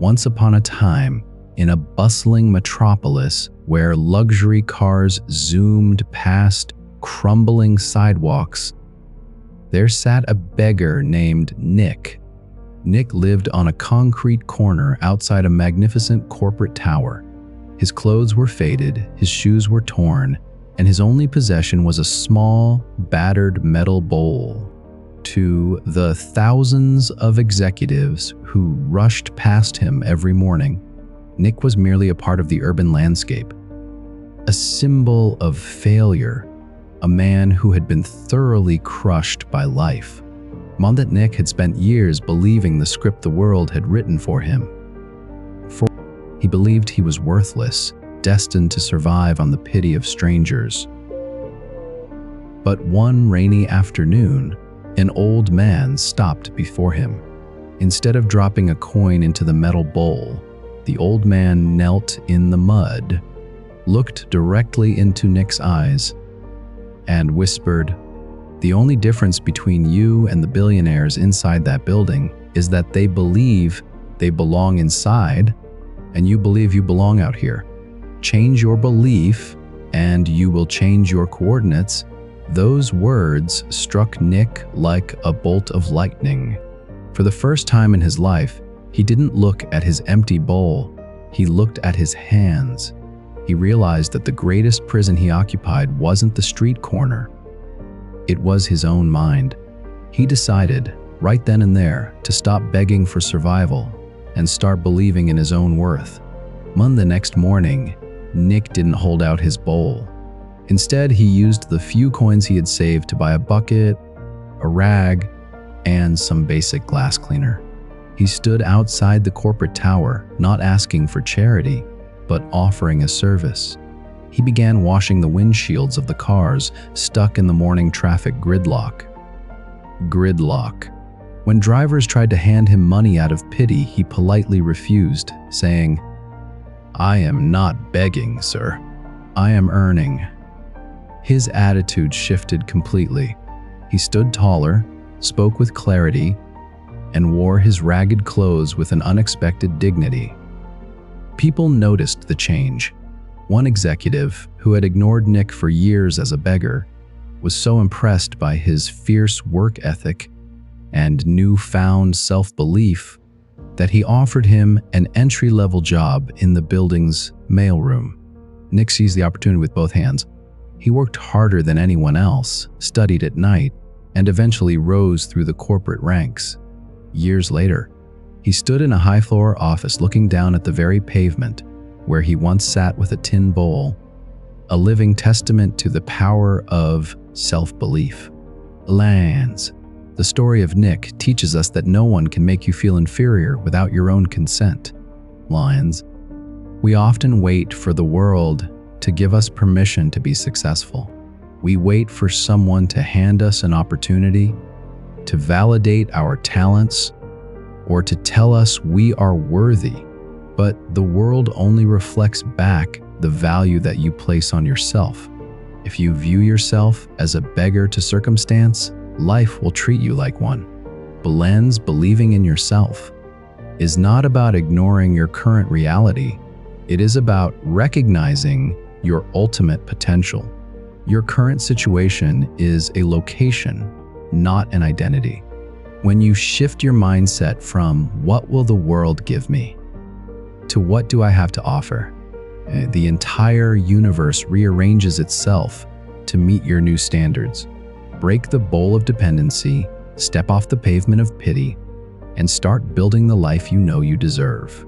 Once upon a time, in a bustling metropolis where luxury cars zoomed past crumbling sidewalks, there sat a beggar named Nick. Nick lived on a concrete corner outside a magnificent corporate tower. His clothes were faded, his shoes were torn, and his only possession was a small, battered metal bowl. To the thousands of executives who rushed past him every morning, Nick was merely a part of the urban landscape, a symbol of failure, a man who had been thoroughly crushed by life. One that Nick had spent years believing the script the world had written for him. He believed he was worthless, destined to survive on the pity of strangers. But one rainy afternoon, an old man stopped before him. Instead of dropping a coin into the metal bowl, the old man knelt in the mud, looked directly into Nick's eyes, and whispered, "The only difference between you and the billionaires inside that building is that they believe they belong inside, and you believe you belong out here. Change your belief, and you will change your coordinates." Those words struck Nick like a bolt of lightning. For the first time in his life, he didn't look at his empty bowl, he looked at his hands. He realized that the greatest prison he occupied wasn't the street corner. It was his own mind. He decided, right then and there, to stop begging for survival and start believing in his own worth. The next morning, Nick didn't hold out his bowl. Instead, he used the few coins he had saved to buy a bucket, a rag, and some basic glass cleaner. He stood outside the corporate tower, not asking for charity, but offering a service. He began washing the windshields of the cars stuck in the morning traffic gridlock. When drivers tried to hand him money out of pity, he politely refused, saying, "I am not begging, sir. I am earning." His attitude shifted completely. He stood taller, spoke with clarity, and wore his ragged clothes with an unexpected dignity. People noticed the change. One executive, who had ignored Nick for years as a beggar, was so impressed by his fierce work ethic and newfound self-belief that he offered him an entry-level job in the building's mailroom. Nick seized the opportunity with both hands. He worked harder than anyone else, studied at night, and eventually rose through the corporate ranks. Years later, he stood in a high-floor office looking down at the very pavement where he once sat with a tin bowl, a living testament to the power of self-belief. The story of Nick teaches us that no one can make you feel inferior without your own consent. We often wait for the world to give us permission to be successful. We wait for someone to hand us an opportunity, to validate our talents, or to tell us we are worthy. But the world only reflects back the value that you place on yourself. If you view yourself as a beggar to circumstance, life will treat you like one. Believing in yourself is not about ignoring your current reality. It is about recognizing your ultimate potential. Your current situation is a location, not an identity. When you shift your mindset from "what will the world give me" to "what do I have to offer," the entire universe rearranges itself to meet your new standards. Break the bowl of dependency, step off the pavement of pity, and start building the life you know you deserve.